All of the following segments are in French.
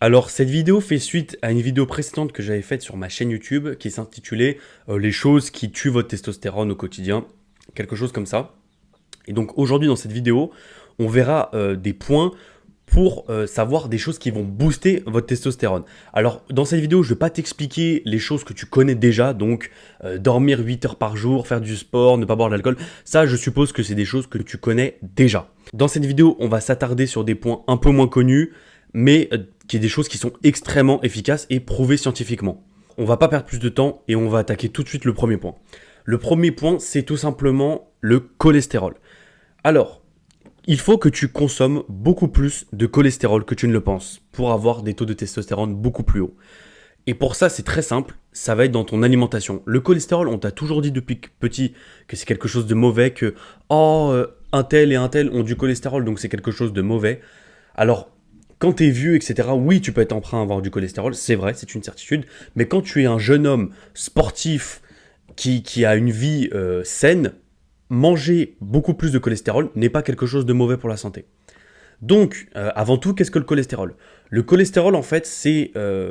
Alors, cette vidéo fait suite à une vidéo précédente que j'avais faite sur ma chaîne YouTube qui s'intitulait Les choses qui tuent votre testostérone au quotidien, quelque chose comme ça. Et donc aujourd'hui dans cette vidéo, on verra des points pour savoir des choses qui vont booster votre testostérone. Alors dans cette vidéo, je ne vais pas t'expliquer les choses que tu connais déjà, donc dormir 8 heures par jour, faire du sport, ne pas boire d'alcool. Ça, je suppose que c'est des choses que tu connais déjà. Dans cette vidéo, on va s'attarder sur des points un peu moins connus, mais qui est des choses qui sont extrêmement efficaces et prouvées scientifiquement. On va pas perdre plus de temps et on va attaquer tout de suite le premier point. Le premier point, c'est tout simplement le cholestérol. Alors, il faut que tu consommes beaucoup plus de cholestérol que tu ne le penses pour avoir des taux de testostérone beaucoup plus hauts. Et pour ça, c'est très simple, ça va être dans ton alimentation. Le cholestérol, on t'a toujours dit depuis petit que c'est quelque chose de mauvais, que un tel et un tel ont du cholestérol, donc c'est quelque chose de mauvais. Alors, quand tu es vieux, etc., oui, tu peux être emprunt à avoir du cholestérol, c'est vrai, c'est une certitude, mais quand tu es un jeune homme sportif qui a une vie saine, manger beaucoup plus de cholestérol n'est pas quelque chose de mauvais pour la santé. Donc, avant tout, qu'est-ce que le cholestérol? Le cholestérol, en fait, c'est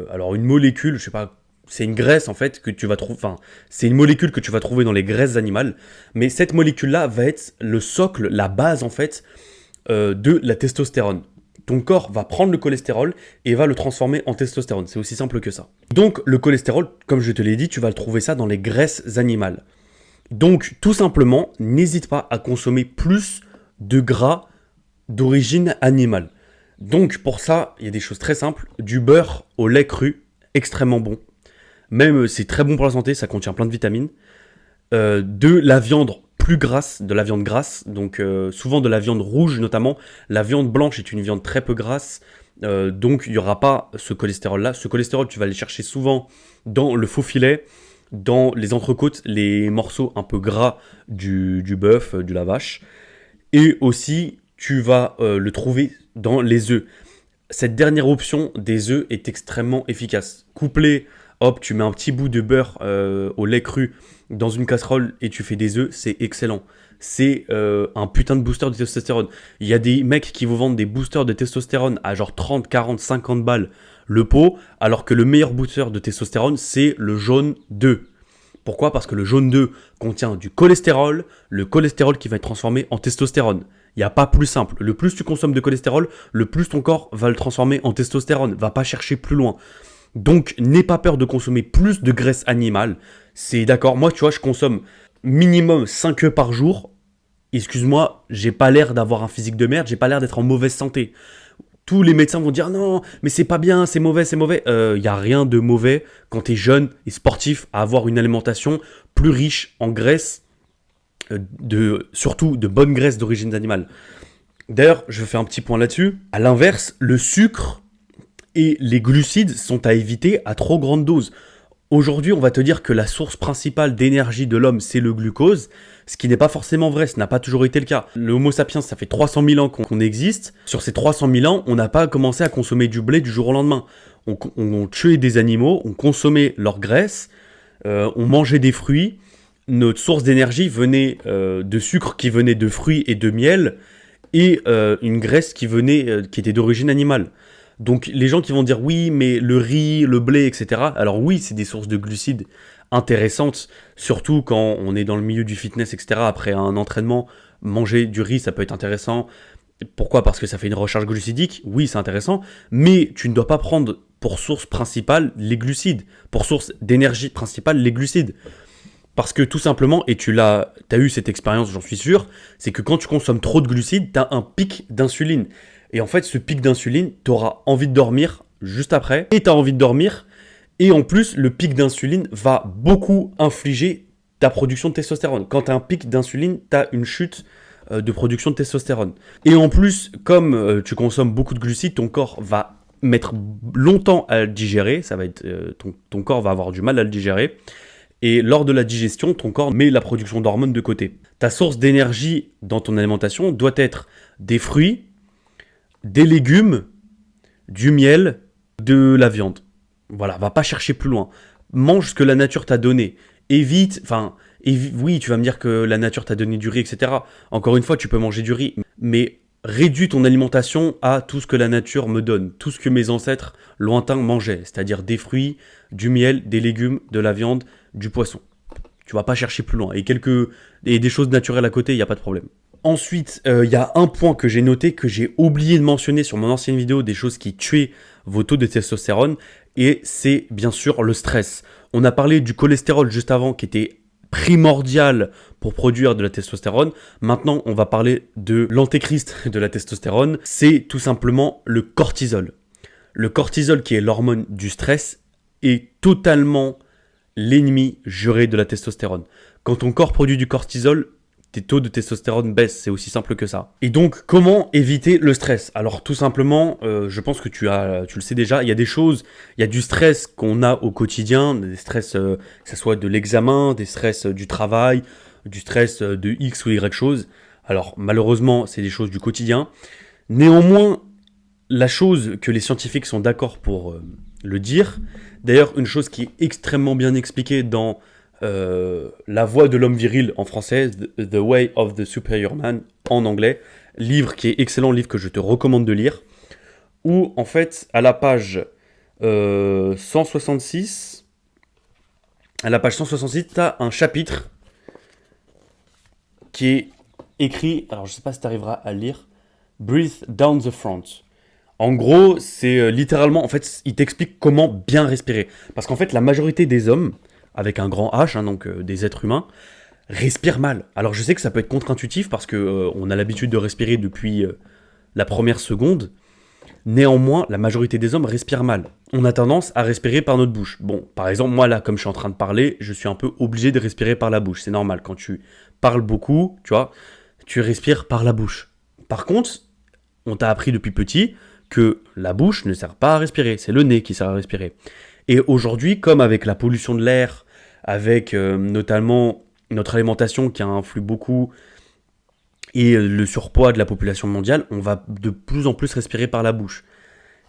alors une molécule, je sais pas, c'est une graisse en fait que tu vas trouver, enfin, c'est une molécule que tu vas trouver dans les graisses animales, mais cette molécule-là va être le socle, la base en fait de la testostérone. Ton corps va prendre le cholestérol et va le transformer en testostérone. C'est aussi simple que ça. Donc, le cholestérol, comme je te l'ai dit, tu vas le trouver ça dans les graisses animales. Donc, tout simplement, n'hésite pas à consommer plus de gras d'origine animale. Donc, pour ça, il y a des choses très simples. Du beurre au lait cru, extrêmement bon. Même, c'est très bon pour la santé, ça contient plein de vitamines. De la viande plus grasse, de la viande grasse, donc souvent de la viande rouge notamment. La viande blanche est une viande très peu grasse, donc il n'y aura pas ce cholestérol-là. Ce cholestérol, tu vas le chercher souvent dans le faux filet, dans les entrecôtes, les morceaux un peu gras du bœuf, de la vache. Et aussi, tu vas le trouver dans les œufs. Cette dernière option des œufs est extrêmement efficace. Couplé, hop, tu mets un petit bout de beurre au lait cru dans une casserole et tu fais des œufs, c'est excellent. C'est un putain de booster de testostérone. Il y a des mecs qui vous vendent des boosters de testostérone à genre 30, 40, 50 balles le pot, alors que le meilleur booster de testostérone, c'est le jaune d'œuf. Pourquoi? Parce que le jaune d'œuf contient du cholestérol, le cholestérol qui va être transformé en testostérone. Il n'y a pas plus simple. Le plus tu consommes de cholestérol, le plus ton corps va le transformer en testostérone. Va pas chercher plus loin. Donc, n'aie pas peur de consommer plus de graisse animale. C'est d'accord. Moi, tu vois, je consomme minimum 5 œufs par jour. Excuse-moi, j'ai pas l'air d'avoir un physique de merde. J'ai pas l'air d'être en mauvaise santé. Tous les médecins vont dire non, mais c'est pas bien, c'est mauvais, c'est mauvais. Y a rien de mauvais quand tu es jeune et sportif à avoir une alimentation plus riche en graisse, surtout de bonnes graisses d'origine animale. D'ailleurs, je fais un petit point là-dessus. À l'inverse, le sucre et les glucides sont à éviter à trop grande dose. Aujourd'hui, on va te dire que la source principale d'énergie de l'homme, c'est le glucose, ce qui n'est pas forcément vrai, ce n'a pas toujours été le cas. Le Homo sapiens, ça fait 300 000 ans qu'on existe. Sur ces 300 000 ans, on n'a pas commencé à consommer du blé du jour au lendemain. On tuait des animaux, on consommait leur graisse, on mangeait des fruits. Notre source d'énergie venait de sucre qui venait de fruits et de miel, et une graisse qui était d'origine animale. Donc les gens qui vont dire oui, mais le riz, le blé, etc. Alors oui, c'est des sources de glucides intéressantes, surtout quand on est dans le milieu du fitness, etc. Après un entraînement, manger du riz, ça peut être intéressant. Pourquoi? Parce que ça fait une recharge glucidique. Oui, c'est intéressant, mais tu ne dois pas prendre pour source principale les glucides, pour source d'énergie principale les glucides. Parce que tout simplement, et t'as eu cette expérience, j'en suis sûr, c'est que quand tu consommes trop de glucides, tu as un pic d'insuline. Et en fait, ce pic d'insuline, tu auras envie de dormir juste après, et tu as envie de dormir, et en plus, le pic d'insuline va beaucoup infliger ta production de testostérone. Quand tu as un pic d'insuline, tu as une chute de production de testostérone. Et en plus, comme tu consommes beaucoup de glucides, ton corps va mettre longtemps à le digérer, ton corps va avoir du mal à le digérer, et lors de la digestion, ton corps met la production d'hormones de côté. Ta source d'énergie dans ton alimentation doit être des fruits, des légumes, du miel, de la viande. Voilà, va pas chercher plus loin. Mange ce que la nature t'a donné. Oui, tu vas me dire que la nature t'a donné du riz, etc. Encore une fois, tu peux manger du riz, mais réduis ton alimentation à tout ce que la nature me donne, tout ce que mes ancêtres lointains mangeaient, c'est-à-dire des fruits, du miel, des légumes, de la viande, du poisson. Tu vas pas chercher plus loin. Et des choses naturelles à côté, il n'y a pas de problème. Ensuite, il y a un point que j'ai noté, que j'ai oublié de mentionner sur mon ancienne vidéo, des choses qui tuaient vos taux de testostérone, et c'est bien sûr le stress. On a parlé du cholestérol juste avant, qui était primordial pour produire de la testostérone. Maintenant, on va parler de l'antéchrist de la testostérone, c'est tout simplement le cortisol. Le cortisol, qui est l'hormone du stress, est totalement l'ennemi juré de la testostérone. Quand ton corps produit du cortisol, tes taux de testostérone baissent, c'est aussi simple que ça. Et donc, comment éviter le stress? Alors, tout simplement, je pense que tu le sais déjà, il y a des choses, il y a du stress qu'on a au quotidien, des stress, que ce soit de l'examen, des stress du travail, du stress de X ou Y choses. Alors, malheureusement, c'est des choses du quotidien. Néanmoins, la chose que les scientifiques sont d'accord pour le dire, d'ailleurs, une chose qui est extrêmement bien expliquée dans La Voix de l'homme viril en français, The Way of the Superior Man en anglais, livre qui est excellent, livre que je te recommande de lire, où en fait, à la page 166, tu as un chapitre qui est écrit, alors je sais pas si tu arriveras à lire, Breathe down the front. En gros, c'est littéralement, en fait, il t'explique comment bien respirer. Parce qu'en fait, la majorité des hommes, avec un grand H, hein, donc des êtres humains, respirent mal. Alors je sais que ça peut être contre-intuitif parce que on a l'habitude de respirer depuis la première seconde. Néanmoins, la majorité des hommes respirent mal. On a tendance à respirer par notre bouche. Bon, par exemple, moi là, comme je suis en train de parler, je suis un peu obligé de respirer par la bouche. C'est normal, quand tu parles beaucoup, tu vois, tu respires par la bouche. Par contre, on t'a appris depuis petit que la bouche ne sert pas à respirer, c'est le nez qui sert à respirer. Et aujourd'hui, comme avec la pollution de l'air, avec notamment notre alimentation qui influe beaucoup, et le surpoids de la population mondiale, on va de plus en plus respirer par la bouche.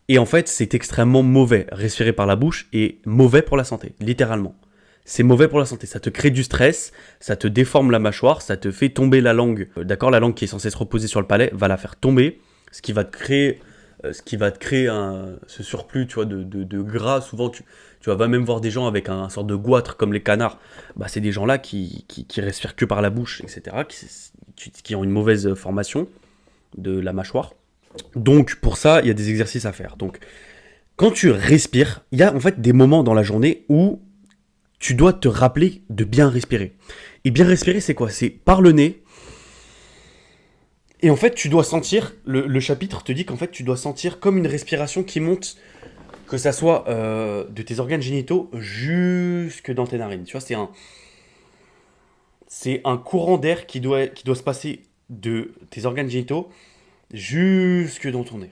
Et en fait, c'est extrêmement mauvais. Respirer par la bouche est mauvais pour la santé, littéralement. C'est mauvais pour la santé, ça te crée du stress, ça te déforme la mâchoire, ça te fait tomber la langue. D'accord, la langue qui est censée se reposer sur le palais va la faire tomber, ce qui va te créer ce surplus, tu vois, de gras. Souvent, tu vas même voir des gens avec un sorte de goitre comme les canards. Bah, c'est des gens-là qui respirent que par la bouche, etc., qui ont une mauvaise formation de la mâchoire. Donc, pour ça, il y a des exercices à faire. Donc, quand tu respires, il y a en fait des moments dans la journée où tu dois te rappeler de bien respirer. Et bien respirer, c'est quoi? C'est par le nez. Et en fait, tu dois sentir, le chapitre te dit qu'en fait, tu dois sentir comme une respiration qui monte, que ça soit de tes organes génitaux jusque dans tes narines. Tu vois, c'est un courant d'air qui doit se passer de tes organes génitaux jusque dans ton nez.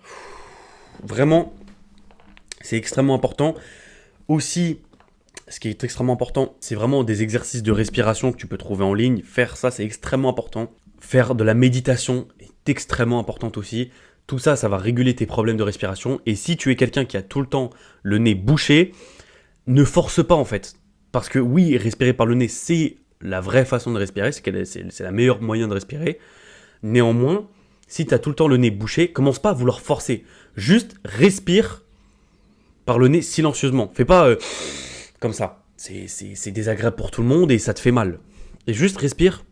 Vraiment, c'est extrêmement important. Aussi, ce qui est extrêmement important, c'est vraiment des exercices de respiration que tu peux trouver en ligne. Faire ça, c'est extrêmement important. Faire de la méditation est extrêmement importante aussi. Tout ça, ça va réguler tes problèmes de respiration. Et si tu es quelqu'un qui a tout le temps le nez bouché, ne force pas en fait. Parce que oui, respirer par le nez, c'est la vraie façon de respirer. C'est la meilleure moyen de respirer. Néanmoins, si tu as tout le temps le nez bouché, commence pas à vouloir forcer. Juste respire par le nez silencieusement. Fais pas comme ça. C'est désagréable pour tout le monde et ça te fait mal. Et juste respire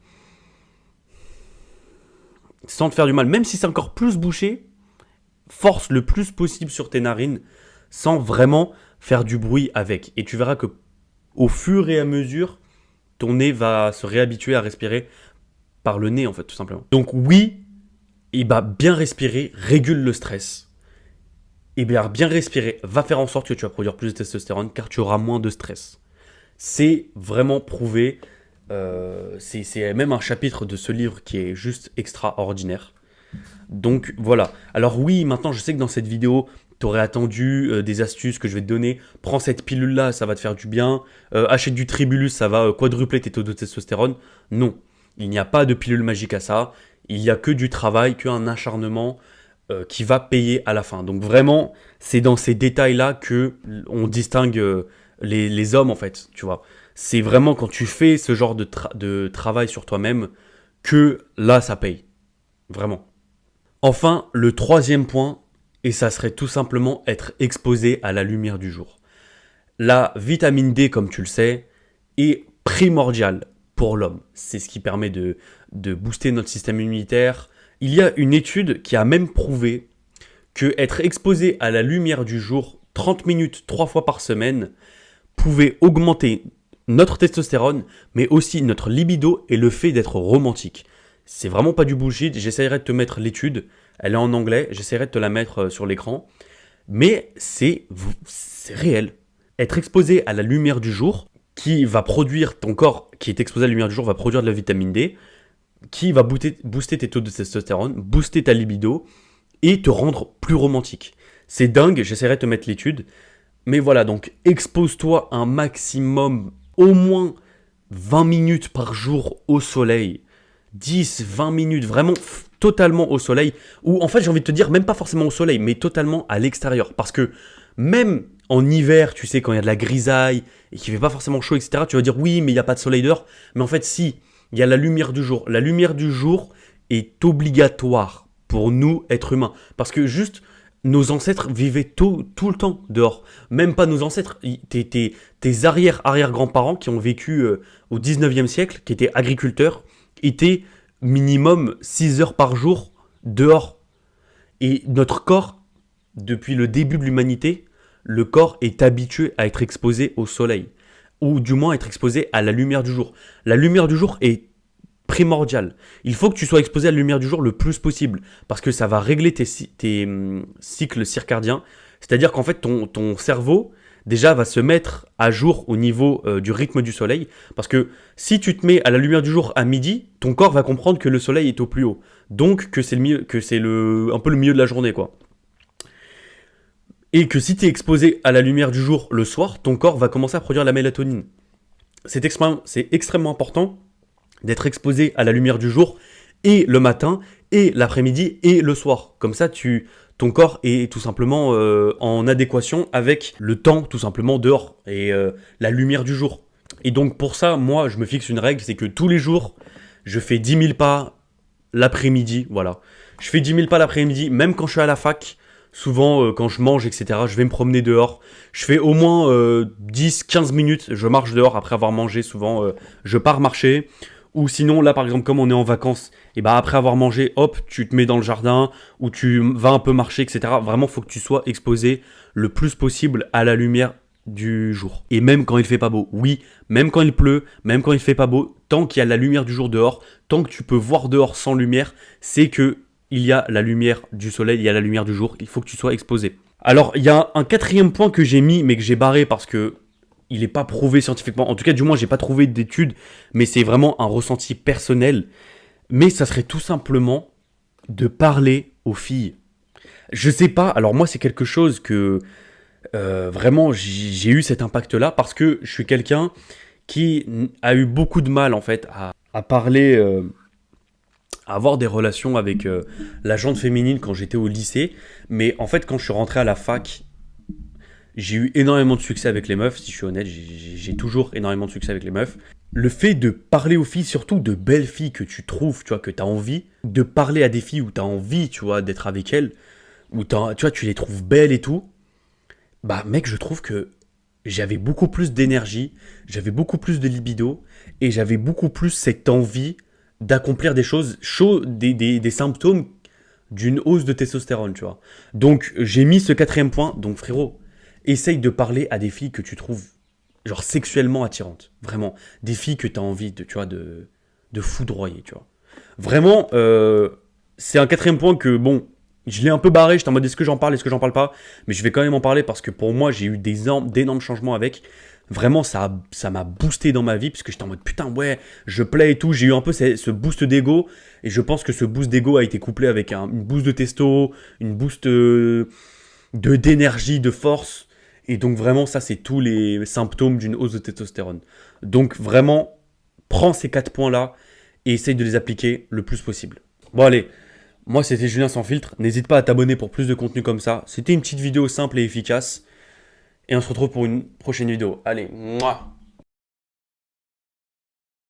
sans te faire du mal. Même si c'est encore plus bouché, force le plus possible sur tes narines sans vraiment faire du bruit avec. Et tu verras que au fur et à mesure, ton nez va se réhabituer à respirer par le nez en fait, tout simplement. Donc oui, et bien respirer régule le stress. Et bien respirer va faire en sorte que tu vas produire plus de testostérone car tu auras moins de stress. C'est vraiment prouvé. C'est même un chapitre de ce livre qui est juste extraordinaire. Donc voilà. Alors oui, maintenant je sais que dans cette vidéo, tu aurais attendu des astuces que je vais te donner. Prends cette pilule-là, ça va te faire du bien. Achète du Tribulus, ça va quadrupler tes taux de testostérone. Non, il n'y a pas de pilule magique à ça. Il n'y a que du travail, qu'un acharnement qui va payer à la fin. Donc vraiment, c'est dans ces détails-là que on distingue les hommes en fait, tu vois. C'est vraiment quand tu fais ce genre de travail sur toi-même que là, ça paye. Vraiment. Enfin, le troisième point, et ça serait tout simplement être exposé à la lumière du jour. La vitamine D, comme tu le sais, est primordiale pour l'homme. C'est ce qui permet de booster notre système immunitaire. Il y a une étude qui a même prouvé que être exposé à la lumière du jour 30 minutes 3 fois par semaine pouvait augmenter notre testostérone, mais aussi notre libido et le fait d'être romantique. C'est vraiment pas du bullshit, j'essaierai de te mettre l'étude, elle est en anglais, j'essaierai de te la mettre sur l'écran, mais c'est réel. Être exposé à la lumière du jour, qui va produire, ton corps qui est exposé à la lumière du jour va produire de la vitamine D, qui va booster tes taux de testostérone, booster ta libido et te rendre plus romantique. C'est dingue, j'essaierai de te mettre l'étude, mais voilà, donc expose-toi un maximum, au moins 20 minutes par jour au soleil. 10, 20 minutes, vraiment totalement au soleil. Ou en fait, j'ai envie de te dire, même pas forcément au soleil, mais totalement à l'extérieur. Parce que même en hiver, tu sais, quand il y a de la grisaille et qu'il fait pas forcément chaud, etc., tu vas dire oui, mais il n'y a pas de soleil dehors. Mais en fait, si, il y a la lumière du jour. La lumière du jour est obligatoire pour nous, êtres humains. Parce que juste, nos ancêtres vivaient tout le temps dehors. Même pas nos ancêtres, tes arrière-grands-parents qui ont vécu au 19e siècle, qui étaient agriculteurs, étaient minimum 6 heures par jour dehors. Et notre corps, depuis le début de l'humanité, le corps est habitué à être exposé au soleil. Ou du moins être exposé à la lumière du jour. La lumière du jour est primordiale. Il faut que tu sois exposé à la lumière du jour le plus possible. Parce que ça va régler tes cycles circadiens. C'est-à-dire qu'en fait, ton cerveau, déjà, va se mettre à jour au niveau du rythme du soleil. Parce que si tu te mets à la lumière du jour à midi, ton corps va comprendre que le soleil est au plus haut. Donc, que c'est un peu le milieu de la journée, quoi. Et que si tu es exposé à la lumière du jour le soir, ton corps va commencer à produire la mélatonine. C'est extrêmement important d'être exposé à la lumière du jour et le matin, et l'après-midi, et le soir. Comme ça, ton corps est tout simplement en adéquation avec le temps, tout simplement, dehors, et la lumière du jour. Et donc pour ça, moi, je me fixe une règle, c'est que tous les jours, je fais 10 000 pas l'après-midi, voilà. Je fais 10 000 pas l'après-midi, même quand je suis à la fac. Souvent, quand je mange, etc., je vais me promener dehors. Je fais au moins 10-15 minutes, je marche dehors après avoir mangé. Souvent, je pars marcher. Ou sinon, là, par exemple, comme on est en vacances, et bah après avoir mangé, hop, tu te mets dans le jardin, ou tu vas un peu marcher, etc. Vraiment, il faut que tu sois exposé le plus possible à la lumière du jour. Et même quand il fait pas beau, oui, même quand il pleut, même quand il fait pas beau, tant qu'il y a la lumière du jour dehors, tant que tu peux voir dehors sans lumière, c'est que il y a la lumière du soleil, il y a la lumière du jour, il faut que tu sois exposé. Alors, il y a un quatrième point que j'ai mis, mais que j'ai barré parce que il n'est pas prouvé scientifiquement. En tout cas, du moins, j'ai pas trouvé d'études, mais c'est vraiment un ressenti personnel. Mais ça serait tout simplement de parler aux filles. Je sais pas, alors moi, c'est quelque chose que vraiment, j'ai eu cet impact-là parce que je suis quelqu'un qui a eu beaucoup de mal, en fait, à parler... à avoir des relations avec la gente féminine quand j'étais au lycée. Mais en fait, quand je suis rentré à la fac, j'ai eu énormément de succès avec les meufs, si je suis honnête. J'ai toujours énormément de succès avec les meufs. Le fait de parler aux filles, surtout de belles filles que tu trouves, tu vois, que tu as envie, de parler à des filles où tu as envie, tu vois, d'être avec elles, où tu vois, tu les trouves belles et tout, bah mec, je trouve que j'avais beaucoup plus d'énergie, j'avais beaucoup plus de libido, et j'avais beaucoup plus cette envie d'accomplir des choses, des symptômes d'une hausse de testostérone, tu vois. Donc, j'ai mis ce quatrième point. Donc, frérot, essaye de parler à des filles que tu trouves, genre, sexuellement attirantes. Vraiment. Des filles que tu as envie de, tu vois, de foudroyer, tu vois. Vraiment, c'est un quatrième point que, bon, je l'ai un peu barré. J'étais en mode, est-ce que j'en parle, est-ce que j'en parle pas? Mais je vais quand même en parler parce que pour moi, j'ai eu d'énormes changements avec. Vraiment, ça m'a boosté dans ma vie, puisque j'étais en mode putain, ouais, je plais et tout. J'ai eu un peu ce boost d'ego, et je pense que ce boost d'ego a été couplé avec une boost de testo, une boost d'énergie, de force. Et donc, vraiment, ça, c'est tous les symptômes d'une hausse de testostérone. Donc, vraiment, prends ces 4 points-là et essaye de les appliquer le plus possible. Bon, allez, moi, c'était Julien Sans Filtre. N'hésite pas à t'abonner pour plus de contenu comme ça. C'était une petite vidéo simple et efficace. Et on se retrouve pour une prochaine vidéo. Allez, mouah.